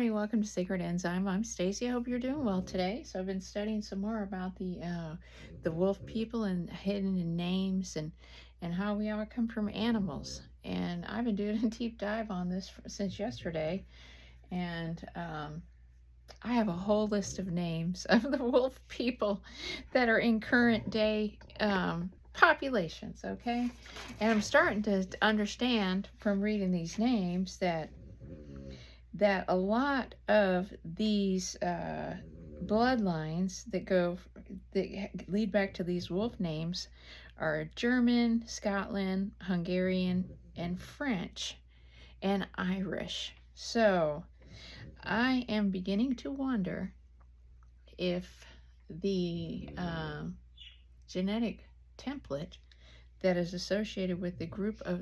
morning. Welcome to Sacred Enzyme. I'm Stacy. I hope you're doing well today. So I've been studying some more about the wolf people and hidden in names and how we all come from animals. And I've been doing a deep dive on this since yesterday. And I have a whole list of names of the wolf people that are in current day populations. Okay, and I'm starting to understand from reading these names that a lot of these bloodlines that lead back to these wolf names are German, Scotland, Hungarian, and French, and Irish. So I am beginning to wonder if the genetic template that is associated with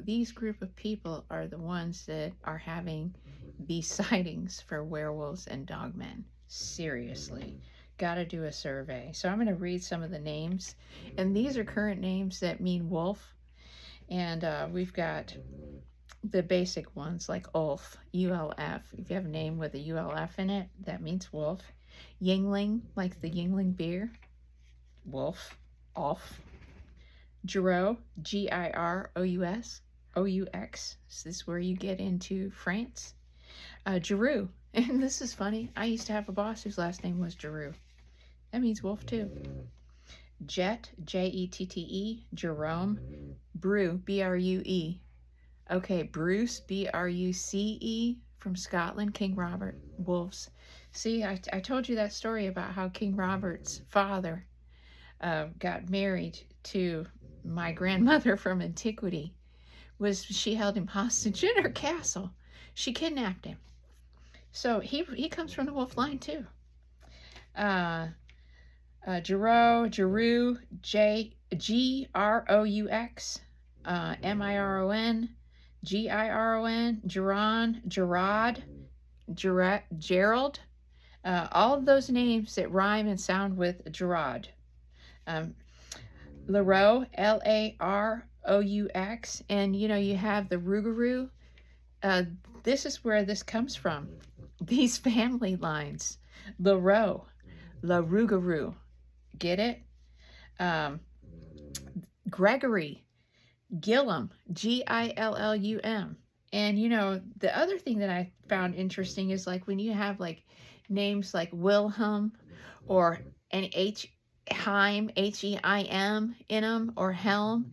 these group of people are the ones that are having these sightings for werewolves and dogmen. Seriously, gotta do a survey. So I'm going to read some of the names, and these are current names that mean wolf. And we've got the basic ones like Ulf, ULF. If you have a name with a ULF in it, that means wolf. Yingling, like the Yingling beer, wolf, Ulf. Girous, Girous, OUX. This is where you get into France. Giroux, and this is funny. I used to have a boss whose last name was Giroux. That means wolf too. Jet, Jette, Jerome. Brew, Brue. Okay, Bruce, Bruce, from Scotland, King Robert, wolves. See, I told you that story about how King Robert's father got married to my grandmother from antiquity. She held him hostage in her castle. She kidnapped him. So he comes from the wolf line too. Giroux, Groux, Miron, Giron, Gerard, Gerald. All of those names that rhyme and sound with Gerard. Laroux, Laroux, and you have the Rougarou. This is where this comes from. These family lines. Laroux, La Rougarou. Get it? Gregory, Gillum, Gillum. And the other thing that I found interesting is like when you have like names like Wilhelm or an Heim, Heim in them, or Helm,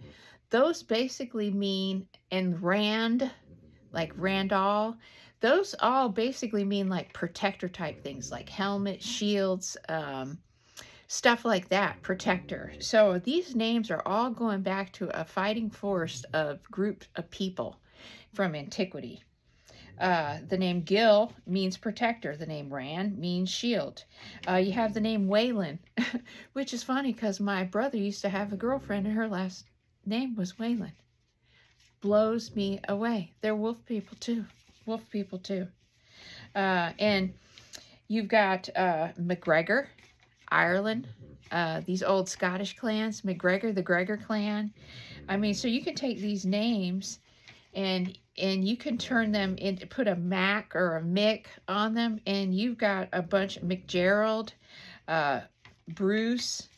those basically mean, and Rand, like Randall, those all basically mean like protector type things, like helmet, shields, stuff like that, protector. So these names are all going back to a fighting force of group of people from antiquity. The name Gil means protector. The name Rand means shield. You have the name Wayland, which is funny because my brother used to have a girlfriend and her last name was Wayland. Blows me away. They're wolf people too. Wolf people too. And you've got MacGregor, Ireland. These old Scottish clans, MacGregor, the Gregor clan. I mean, so you can take these names and you can turn them into, put a Mac or a Mick on them, and you've got a bunch of McGerald, Bruce,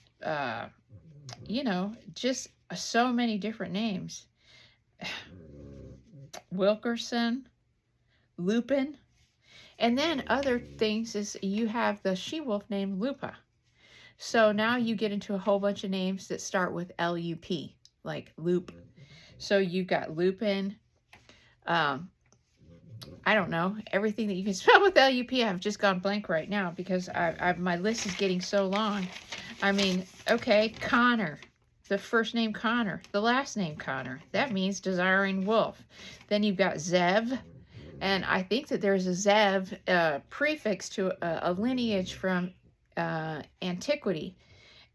just so many different names. Wilkerson, Lupin. And then other things is you have the she-wolf named Lupa. So now you get into a whole bunch of names that start with L-U-P, like Loop. So you've got Lupin. I don't know, everything that you can spell with L-U-P. I've just gone blank right now because my list is getting so long. I mean, okay, Connor. The first name Connor, the last name Connor. That means desiring wolf. Then you've got Zev. And I think that there's a Zev prefix to a lineage from antiquity.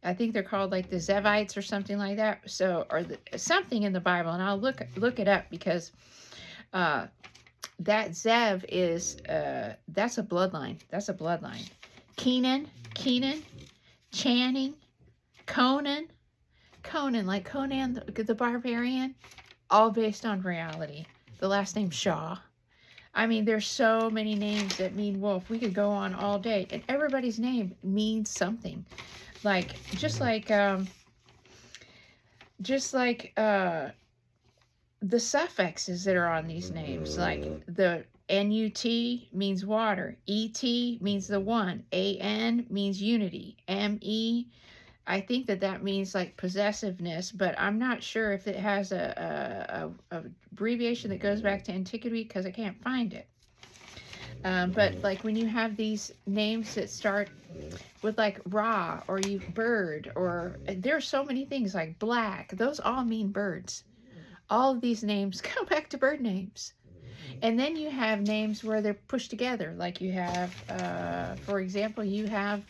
I think they're called like the Zevites or something like that. So, or something in the Bible, and I'll look it up because that Zev is that's a bloodline. That's a bloodline. Keenan, Channing, Conan, like Conan the Barbarian, all based on reality. The last name Shaw. I mean, there's so many names that mean wolf. We could go on all day, and everybody's name means something. Like just like the suffixes that are on these names, like the NUT means water, ET means the one, AN means unity, ME, I think that means like possessiveness, but I'm not sure if it has a abbreviation that goes back to antiquity because I can't find it. But like when you have these names that start with like Ra or you bird, or there's so many things like black, those all mean birds. All of these names go back to bird names. And then you have names where they're pushed together. Like you have, for example, you have,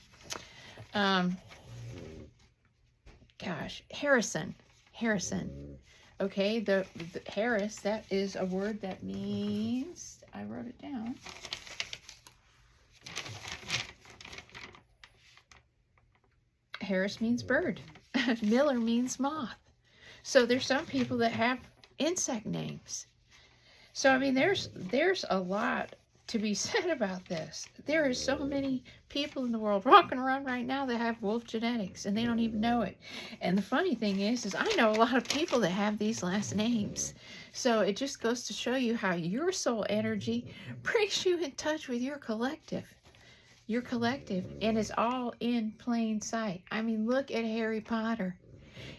Harrison. Okay, the Harris, that is a word that means, I wrote it down. Harris means bird. Miller means moth. So there's some people that have insect names. So I mean, there's a lot to be said about this. There is so many people in the world walking around right now that have wolf genetics, and they don't even know it. And the funny thing is I know a lot of people that have these last names. So it just goes to show you how your soul energy brings you in touch with your collective. Your collective, and it's all in plain sight. I mean, look at Harry Potter.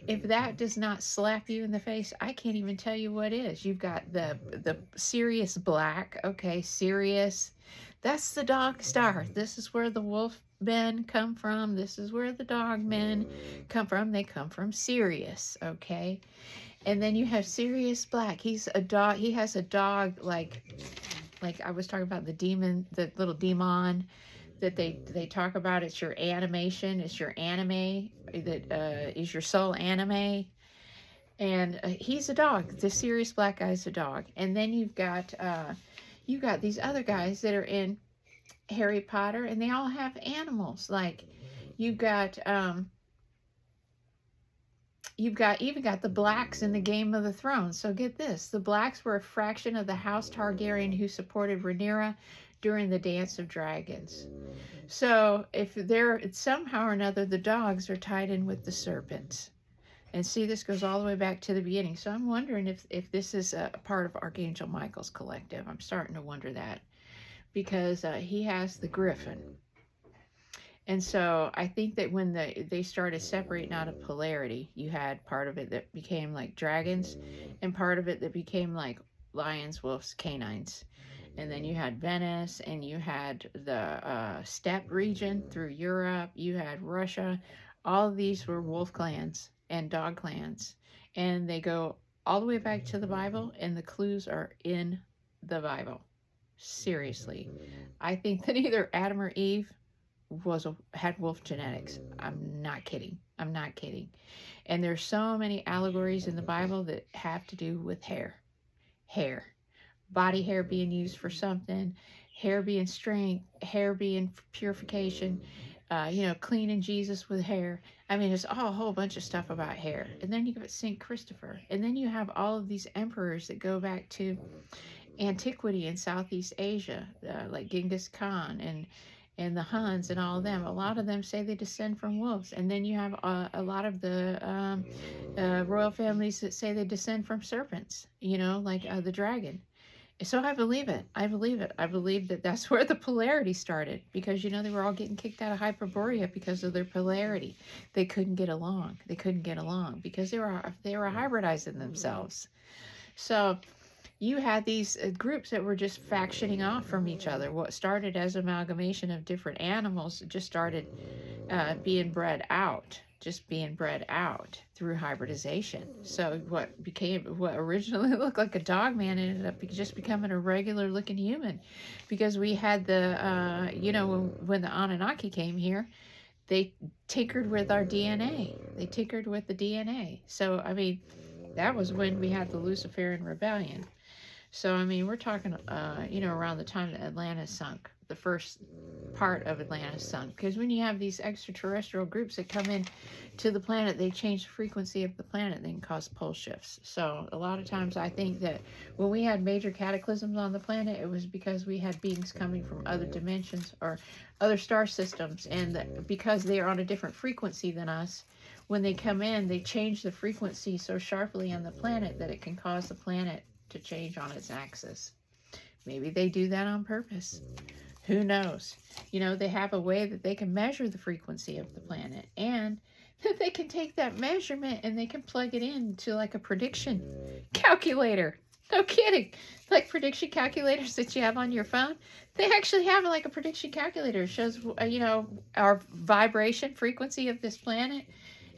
If that does not slap you in the face, I can't even tell you what is. You've got the Sirius Black. Okay, Sirius. That's the dog star. This is where the wolf men come from. This is where the dog men come from. They come from Sirius. Okay. And then you have Sirius Black. He's a dog. He has a dog like I was talking about, the demon, the little demon that they talk about. It's your animation, it's your anime, that is your soul anime. And he's a dog. The Sirius Black guy's a dog. And then you've got these other guys that are in Harry Potter, and they all have animals. Like you've even got the Blacks in the Game of the Thrones. So get this, the Blacks were a fraction of the House Targaryen who supported Rhaenyra during the Dance of Dragons. So if they're somehow or another, the dogs are tied in with the serpents. And see, this goes all the way back to the beginning. So I'm wondering if this is a part of Archangel Michael's collective. I'm starting to wonder that, because he has the griffin. And so I think that when they started separating out of polarity, you had part of it that became like dragons, and part of it that became like lions, wolves, canines. And then you had Venice, and you had the steppe region through Europe. You had Russia. All of these were wolf clans and dog clans. And they go all the way back to the Bible, and the clues are in the Bible. Seriously. I think that either Adam or Eve had wolf genetics. I'm not kidding. And there's so many allegories in the Bible that have to do with hair. Body hair being used for something, hair being strength, hair being purification, cleaning Jesus with hair. I mean, there's a whole bunch of stuff about hair. And then you have St. Christopher. And then you have all of these emperors that go back to antiquity in Southeast Asia, like Genghis Khan and the Huns and all of them. A lot of them say they descend from wolves. And then you have a lot of the royal families that say they descend from serpents, like the dragon. So I believe it. I believe that that's where the polarity started, because, they were all getting kicked out of Hyperborea because of their polarity. They couldn't get along because they were hybridizing themselves. So you had these groups that were just factioning off from each other. What started as amalgamation of different animals just started being bred out through hybridization. So what originally looked like a dog man ended up just becoming a regular looking human, because we had the when the Anunnaki came here, they tinkered with our DNA. They tinkered with the DNA. So I mean, that was when we had the Luciferian rebellion. So I mean, we're talking around the time that Atlantis sunk, the first part of Atlantis sun. Because when you have these extraterrestrial groups that come in to the planet, they change the frequency of the planet. They can cause pole shifts. So a lot of times I think that when we had major cataclysms on the planet, it was because we had beings coming from other dimensions or other star systems. And because they are on a different frequency than us, when they come in, they change the frequency so sharply on the planet that it can cause the planet to change on its axis. Maybe they do that on purpose. Who knows? You know, they have a way that they can measure the frequency of the planet, and that they can take that measurement and they can plug it into like a prediction calculator. No kidding. Like prediction calculators that you have on your phone. They actually have like a prediction calculator. It shows, you know, our vibration frequency of this planet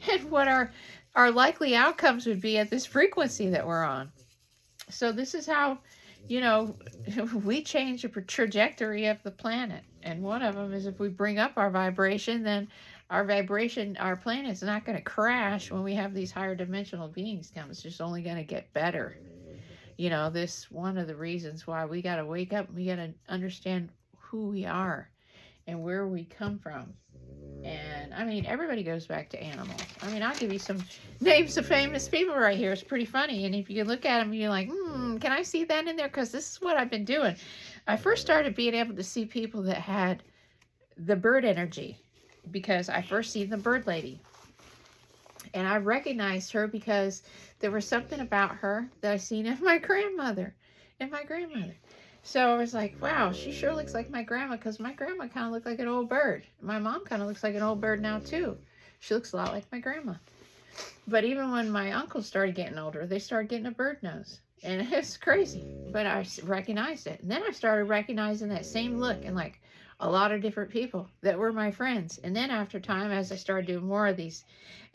and what our likely outcomes would be at this frequency that we're on. So this is how, you know, we change the trajectory of the planet. And one of them is if we bring up our vibration, then our planet's not going to crash when we have these higher dimensional beings come. It's just only going to get better. You know, this one of the reasons why we got to wake up. We got to understand who we are and where we come from. And I mean, everybody goes back to animals. I mean, I'll give you some names of famous people right here. It's pretty funny. And if you look at them, you're like, can I see that in there? Because this is what I've been doing. I first started being able to see people that had the bird energy because I first seen the bird lady. And I recognized her because there was something about her that I seen in my grandmother. So I was like, wow, she sure looks like my grandma, because my grandma kind of looked like an old bird. My mom kind of looks like an old bird now, too. She looks a lot like my grandma. But even when my uncles started getting older, they started getting a bird nose. And it's crazy. But I recognized it. And then I started recognizing that same look in like a lot of different people that were my friends. And then after time, as I started doing more of these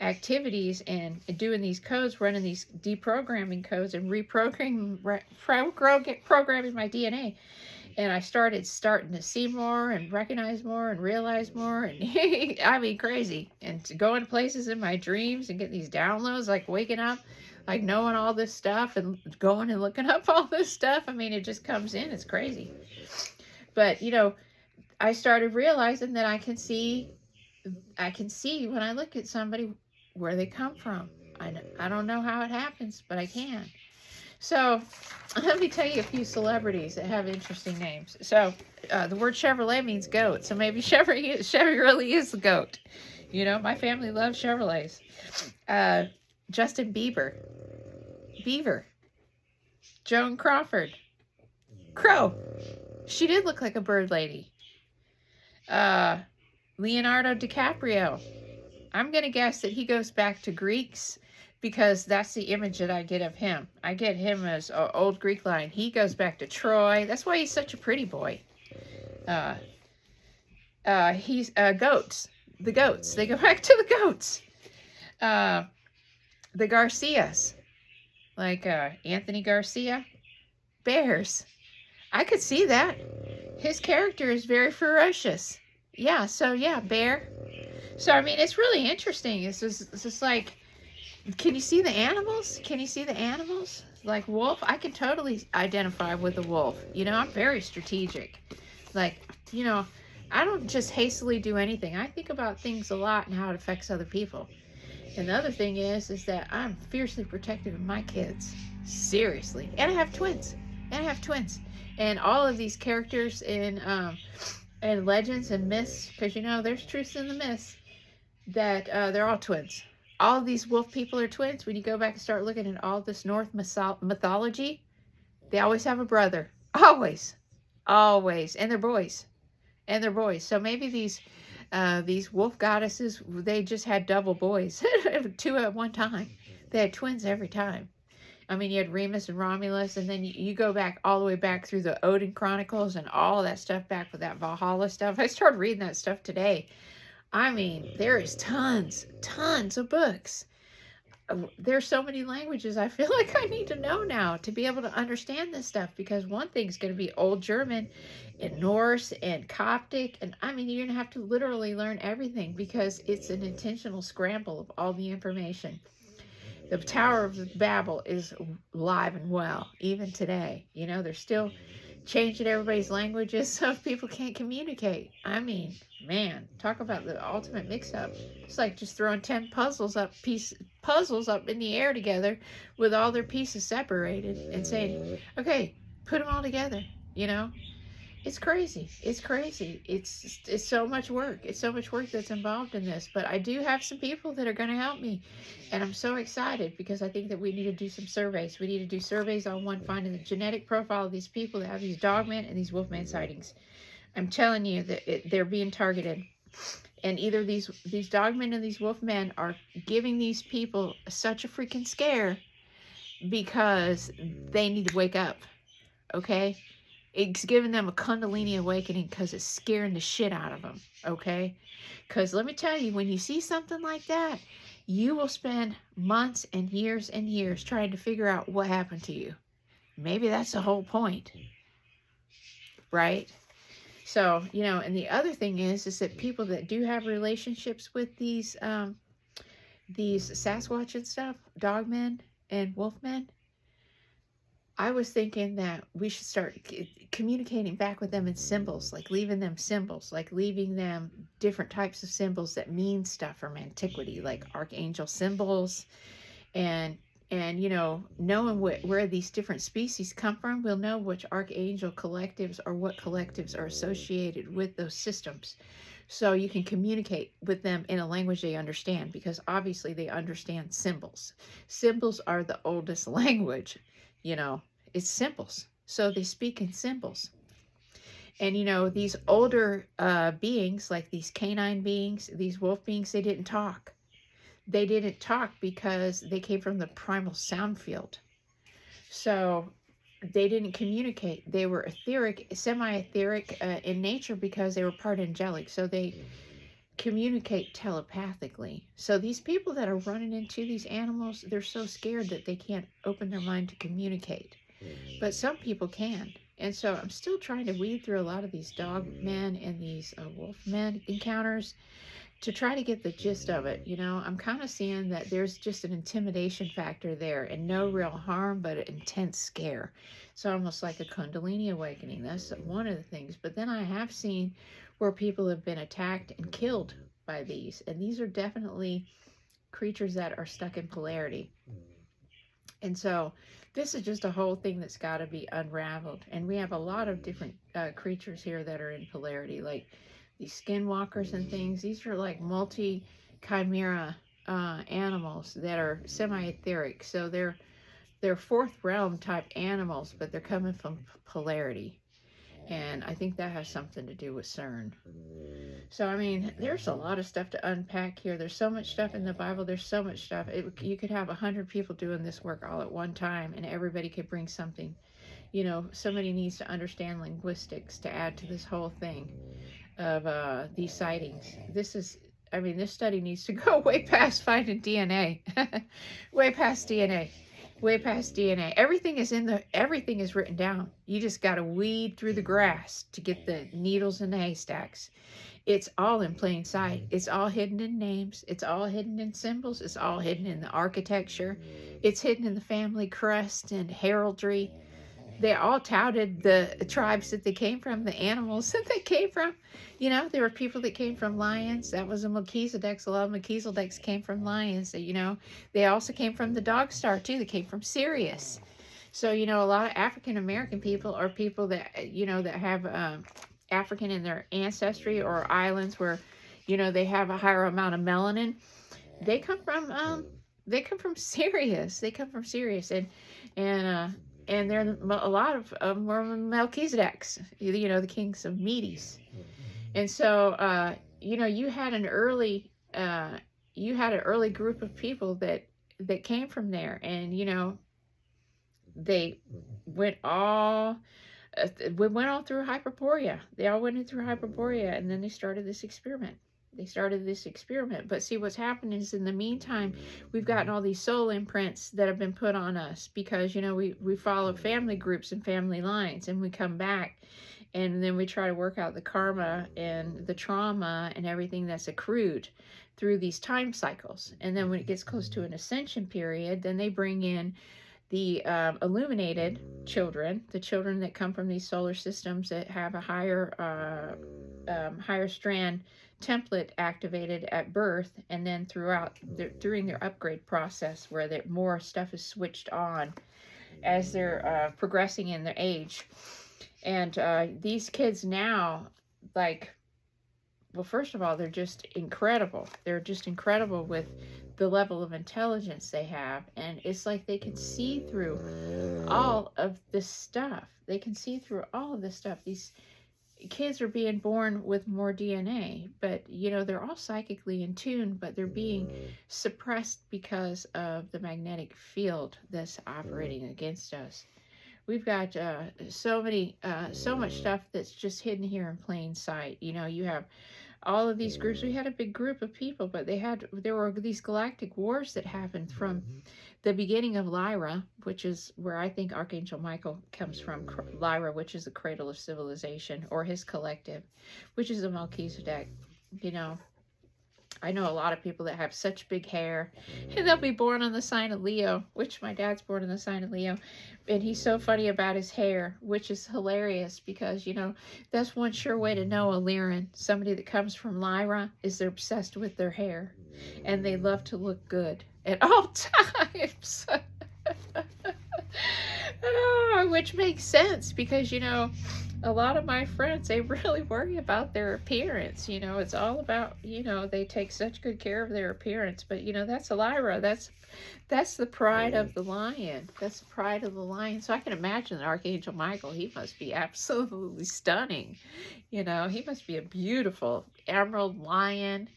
activities and doing these codes, running these deprogramming codes and programming my DNA, and I starting to see more and recognize more and realize more, and I mean crazy, and to go into places in my dreams and get these downloads, like waking up, like knowing all this stuff and going and looking up all this stuff. I mean, it just comes in. It's crazy. But, you know, I started realizing that I can see when I look at somebody where they come from. I don't know how it happens, but I can. So let me tell you a few celebrities that have interesting names. So the word Chevrolet means goat. So maybe Chevy really is the goat. You know, my family loves Chevrolets. Justin Bieber. Beaver. Joan Crawford. Crow. She did look like a bird lady. Leonardo DiCaprio. I'm going to guess that he goes back to Greeks because that's the image that I get of him. I get him as old Greek line. He goes back to Troy. That's why he's such a pretty boy. He's goats. The goats. They go back to the goats. The Garcias. Like Anthony Garcia. Bears. I could see that. His character is very ferocious. Yeah, so yeah, bear. So, I mean, it's really interesting. It's just like, can you see the animals? Can you see the animals? Like wolf, I can totally identify with a wolf. You know, I'm very strategic. Like, you know, I don't just hastily do anything. I think about things a lot and how it affects other people. And the other thing is that I'm fiercely protective of my kids. Seriously. And I have twins. And all of these characters in legends and myths, because, you know, there's truths in the myths, that they're all twins. All of these wolf people are twins. When you go back and start looking at all this Norse mythology, they always have a brother. Always. And they're boys. So maybe these wolf goddesses, they just had double boys. 2 at one time. They had twins every time. I mean, you had Remus and Romulus, and then you go back all the way back through the Odin Chronicles and all that stuff back with that Valhalla stuff. I started reading that stuff today. I mean, there is tons of books. There's so many languages I feel like I need to know now to be able to understand this stuff, because one thing's going to be Old German and Norse and Coptic, and I mean, you're going to have to literally learn everything because it's an intentional scramble of all the information. The Tower of Babel is live and well, even today. You know, they're still changing everybody's languages so people can't communicate. I mean, man, talk about the ultimate mix-up. It's like just throwing 10 puzzles up in the air together with all their pieces separated and saying, okay, put them all together, you know? It's crazy. It's crazy. It's so much work. It's so much work that's involved in this. But I do have some people that are going to help me. And I'm so excited because I think that we need to do some surveys. We need to do surveys on finding the genetic profile of these people that have these dogman and these wolfman sightings. I'm telling you that they're being targeted. And either these dogmen and these wolfmen are giving these people such a freaking scare because they need to wake up. Okay? It's giving them a Kundalini awakening because it's scaring the shit out of them, okay? Because let me tell you, when you see something like that, you will spend months and years trying to figure out what happened to you. Maybe that's the whole point, right? So, you know, and the other thing is that people that do have relationships with these Sasquatch and stuff, dogmen and wolfmen, I was thinking that we should start communicating back with them in symbols, like leaving them symbols, like leaving them different types of symbols that mean stuff from antiquity, like archangel symbols, and you know, knowing where these different species come from, we'll know which archangel collectives or what collectives are associated with those systems. So you can communicate with them in a language they understand, because obviously they understand symbols. Symbols are the oldest language. You know, it's symbols. So they speak in symbols. And, you know, these older beings, like these canine beings, these wolf beings, they didn't talk. They didn't talk because they came from the primal sound field. So they didn't communicate. They were etheric, semi-etheric in nature because they were part angelic. So they communicate telepathically. So these people that are running into these animals, they're so scared that they can't open their mind to communicate. But some people can. And so I'm still trying to weed through a lot of these dog men and these wolf men encounters to try to get the gist of it. You know, I'm kind of seeing that there's just an intimidation factor there and no real harm, but an intense scare. It's almost like a Kundalini awakening. That's one of the things. But then I have seen where people have been attacked and killed by these. And these are definitely creatures that are stuck in polarity. And so this is just a whole thing that's got to be unraveled. And we have a lot of different creatures here that are in polarity, like these skinwalkers and things. These are like multi-chimera animals that are semi-etheric. So they're fourth realm type animals, but they're coming from polarity. And I think that has something to do with CERN. So, I mean, there's a lot of stuff to unpack here. There's so much stuff in the Bible. There's so much stuff. You could have 100 people doing this work all at one time, and everybody could bring something. You know, somebody needs to understand linguistics to add to this whole thing of these sightings. This study needs to go way past finding DNA. Way past DNA. Way past DNA. Everything is written down. You just got to weed through the grass to get the needles in the haystacks. It's all in plain sight. It's all hidden in names. It's all hidden in symbols. It's all hidden in the architecture. It's hidden in the family crest and heraldry. They all touted the tribes that they came from, the animals that they came from. You know, there were people that came from lions. That was a Melchizedek's. A lot of Melchizedek's came from lions. You know, they also came from the dog star, too. They came from Sirius. So, you know, a lot of African-American people are people that, you know, that have African in their ancestry, or islands where, you know, they have a higher amount of melanin. They come from Sirius. They come from Sirius. And there are a lot of Melchizedek's, you know, the kings of Medes. And so, you know, you had an early group of people that came from there. And, you know, they went all through Hyperborea. They all went in through Hyperborea, and then they started this experiment. But see, what's happened is, in the meantime, we've gotten all these soul imprints that have been put on us because, you know, we follow family groups and family lines, and we come back, and then we try to work out the karma and the trauma and everything that's accrued through these time cycles. And then when it gets close to an ascension period, then they bring in the illuminated children, the children that come from these solar systems that have a higher strand template activated at birth, and then during their upgrade process, where more stuff is switched on as they're progressing in their age. And these kids now, like, well, first of all, they're just incredible. They're just incredible with the level of intelligence they have. And it's like they can see through all of this stuff. They can see through all of this stuff. These kids are being born with more DNA, but, you know, they're all psychically in tune, but they're being suppressed because of the magnetic field that's operating against us. We've got so much stuff that's just hidden here in plain sight. You know, you have all of these groups. We had a big group of people, but there were these galactic wars that happened from the beginning of Lyra, which is where I think Archangel Michael comes from. Lyra, which is the cradle of civilization, or his collective, which is a Melchizedek. You know, I know a lot of people that have such big hair, and they'll be born on the sign of Leo, which my dad's born in the sign of Leo, and he's so funny about his hair, which is hilarious because, you know, that's one sure way to know a Lyran, somebody that comes from Lyra, is they're obsessed with their hair, and they love to look good at all times. Which makes sense because, you know, a lot of my friends, they really worry about their appearance. You know, it's all about, you know, they take such good care of their appearance. But, you know, that's a Lyra. That's the pride of the lion. That's the pride of the lion. So I can imagine that Archangel Michael, he must be absolutely stunning. You know, he must be a beautiful emerald lion,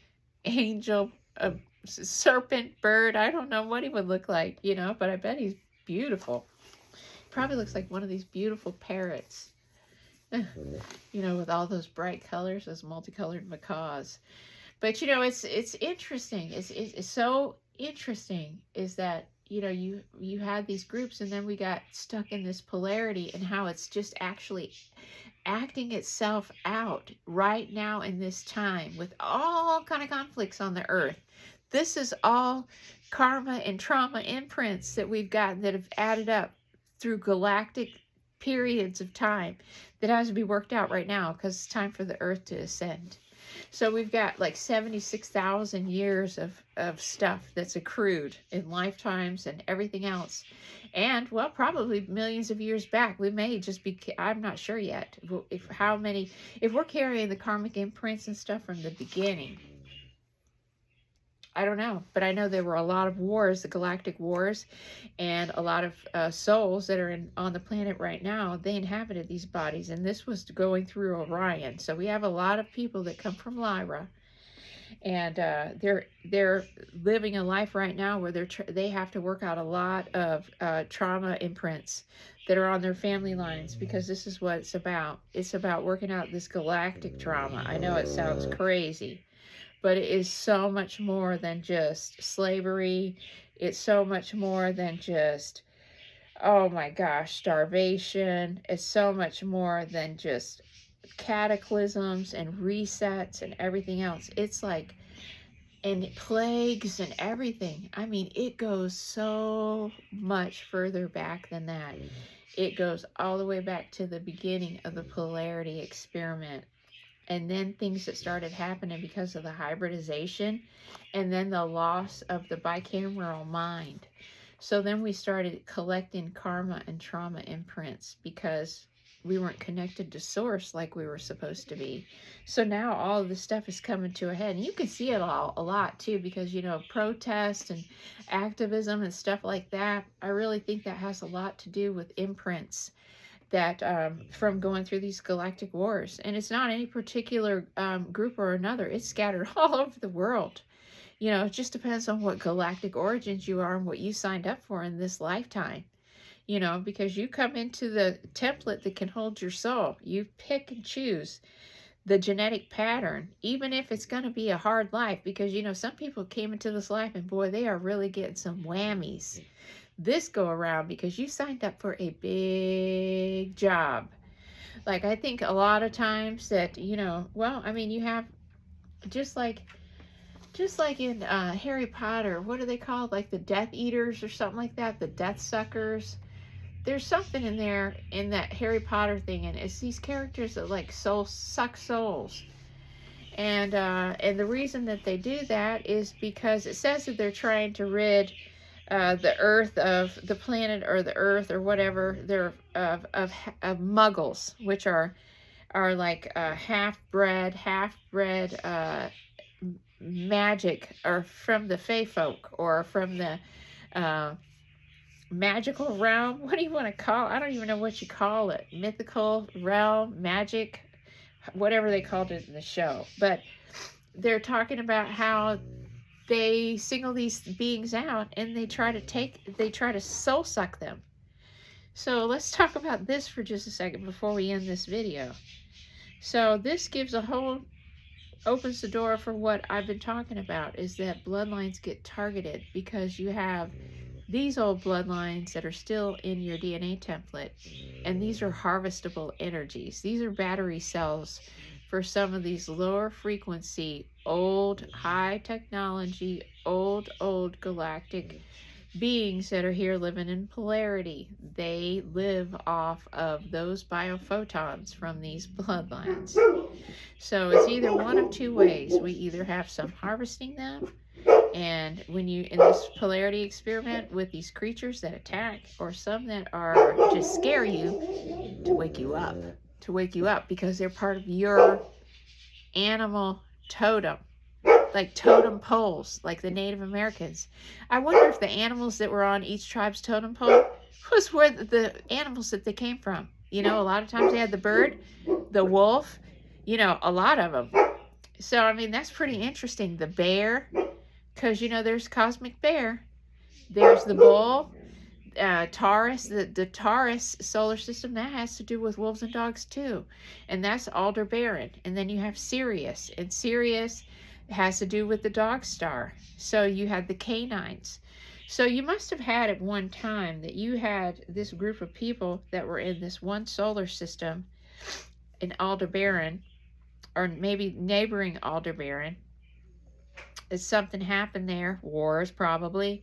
angel, a serpent, bird. I don't know what he would look like, you know, but I bet he's beautiful. Probably looks like one of these beautiful parrots. You know, with all those bright colors, those multicolored macaws. But, you know, it's interesting. It's so interesting is that, you know, you had these groups, and then we got stuck in this polarity, and how it's just actually acting itself out right now in this time with all kind of conflicts on the earth. This is all karma and trauma imprints that we've gotten that have added up through galactic periods of time that has to be worked out right now because it's time for the earth to ascend. So we've got like 76,000 years of stuff that's accrued in lifetimes and everything else. And, well, probably millions of years back, we may just be, I'm not sure yet, if we're carrying the karmic imprints and stuff from the beginning. I don't know, but I know there were a lot of wars, the galactic wars, and a lot of souls that are on the planet right now. They inhabited these bodies, and this was going through Orion. So we have a lot of people that come from Lyra, and they're living a life right now where they have to work out a lot of trauma imprints that are on their family lines, because this is what it's about. It's about working out this galactic trauma. I know it sounds crazy, but it is so much more than just slavery. It's so much more than just, oh my gosh, starvation. It's so much more than just cataclysms and resets and everything else. It's like, and plagues and everything. I mean, it goes so much further back than that. It goes all the way back to the beginning of the polarity experiment. And then things that started happening because of the hybridization, and then the loss of the bicameral mind. So then we started collecting karma and trauma imprints because we weren't connected to source like we were supposed to be. So now all of this stuff is coming to a head. And you can see it all a lot too, because, you know, protest and activism and stuff like that, I really think that has a lot to do with imprints that from going through these galactic wars. And it's not any particular group or another. It's scattered all over the world. You know, it just depends on what galactic origins you are and what you signed up for in this lifetime. You know, because you come into the template that can hold your soul. You pick and choose the genetic pattern, even if it's going to be a hard life. Because, you know, some people came into this life and, boy, they are really getting some whammies this go around, because you signed up for a big job. Like, I think a lot of times that, you know, well, I mean, you have just like just like in Harry Potter, what are they called? Like the Death Eaters or something like that, the Death Suckers. There's something in there in that Harry Potter thing, and it's these characters that like suck souls. And the reason that they do that is because it says that they're trying to rid the Earth of the planet or the Earth or whatever. They're of Muggles, which are like half-bred magic, or from the Fey folk, or from the magical realm. What do you want to call it? I don't even know what you call it. Mythical realm, magic, whatever they called it in the show. But they're talking about how they single these beings out and they try to soul suck them. So let's talk about this for just a second before we end this video. So this gives opens the door for what I've been talking about, is that bloodlines get targeted because you have these old bloodlines that are still in your DNA template, and these are harvestable energies. These are battery cells for some of these lower frequency, old, high technology, old galactic beings that are here living in polarity. They live off of those biophotons from these bloodlines. So it's either one of two ways. We either have some harvesting them, and when you in this polarity experiment with these creatures that attack, or some that are just scare you to wake you up because they're part of your animal totem, like totem poles, like the Native Americans. I wonder if the animals that were on each tribe's totem pole was where the animals that they came from. You know, a lot of times they had the bird, the wolf, you know, a lot of them. So, I mean, that's pretty interesting. The bear, because, you know, there's cosmic bear. There's the bull, Taurus, the Taurus solar system, that has to do with wolves and dogs too. And that's Aldebaran. And then you have Sirius, and Sirius has to do with the dog star. So you had the canines. So you must have had at one time that you had this group of people that were in this one solar system in Aldebaran, or maybe neighboring Aldebaran. Something happened there, wars probably,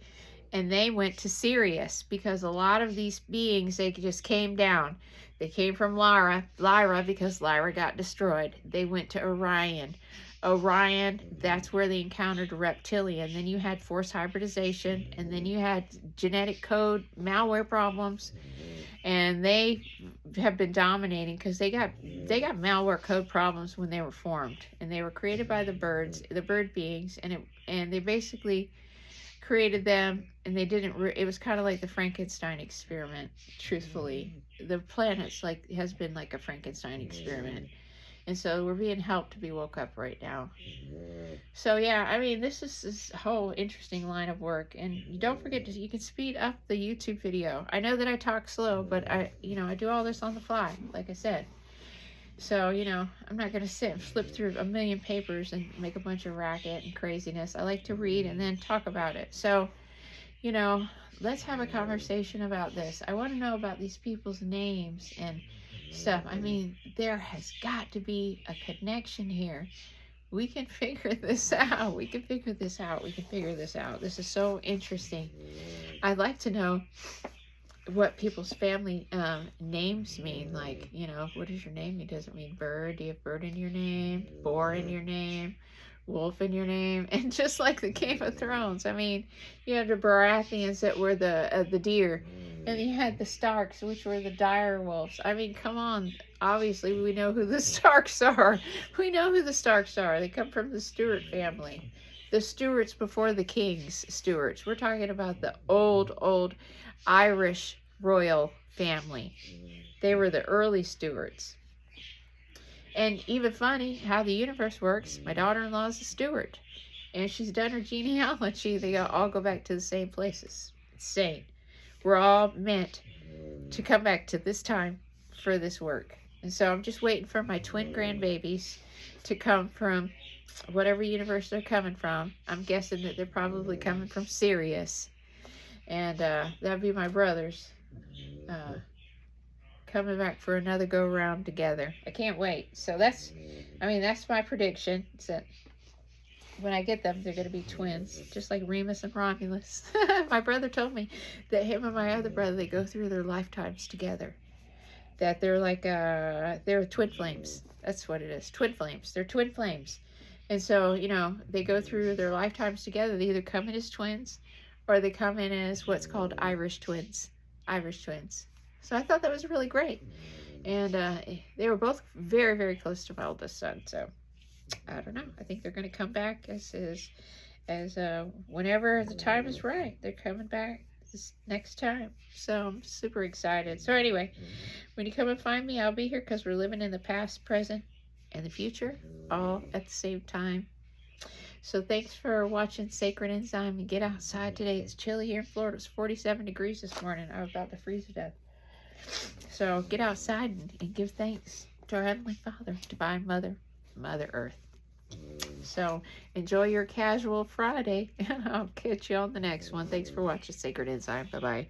and they went to Sirius, because a lot of these beings, they just came down. They came from Lyra because Lyra got destroyed. They went to Orion. Orion, that's where they encountered a reptilian. Then you had forced hybridization, and then you had genetic code malware problems, and they have been dominating because they got malware code problems when they were formed, and they were created by the bird beings, and they basically created them, and they didn't. It was kind of like the Frankenstein experiment. Truthfully, the planet's has been like a Frankenstein experiment. And so we're being helped to be woke up right now. So yeah, I mean, this is this whole interesting line of work. And don't forget you can speed up the YouTube video. I know that I talk slow, but I do all this on the fly, like I said. So, I'm not going to sit and flip through a million papers and make a bunch of racket and craziness. I like to read and then talk about it. So, let's have a conversation about this. I want to know about these people's names and stuff. I mean, there has got to be a connection here. We can figure this out. We can figure this out. This is so interesting. I'd like to know what people's family names mean. Like, what does your name mean? Does it mean bird? Do you have bird in your name? Boar in your name? Wolf in your name? And just like the Game of Thrones, I mean, you had the Baratheons that were the deer, and you had the Starks, which were the dire wolves. I mean, come on. Obviously, we know who the Starks are. They come from the Stewart family. The Stewarts before the King's Stewarts. We're talking about the old Irish royal family. They were the early Stewarts. And even funny how the universe works. My daughter-in-law is a Stewart, and she's done her genealogy. They all go back to the same places. Insane. We're all meant to come back to this time for this work. And so I'm just waiting for my twin grandbabies to come from whatever universe they're coming from. I'm guessing that they're probably coming from Sirius. And that'd be my brothers coming back for another go round together. I can't wait. So that's my prediction. when I get them, they're going to be twins, just like Remus and Romulus. My brother told me that him and my other brother, they go through their lifetimes together. That they're like, they're twin flames. That's what it is, twin flames. They're twin flames. And so, you know, they go through their lifetimes together. They either come in as twins or they come in as what's called Irish twins. Irish twins. So I thought that was really great. And they were both very, very close to my oldest son. So I don't know. I think they're going to come back as whenever the time is right. They're coming back this next time. So I'm super excited. So anyway, when you come and find me, I'll be here because we're living in the past, present, and the future all at the same time. So thanks for watching Sacred Enzyme, and get outside today. It's chilly here in Florida. It's 47 degrees this morning. I was about to freeze to death. So get outside and give thanks to our Heavenly Father, Divine Mother, Mother Earth. So enjoy your casual Friday. I'll catch you on the next one. Thanks for watching Sacred Enzyme. Bye-bye.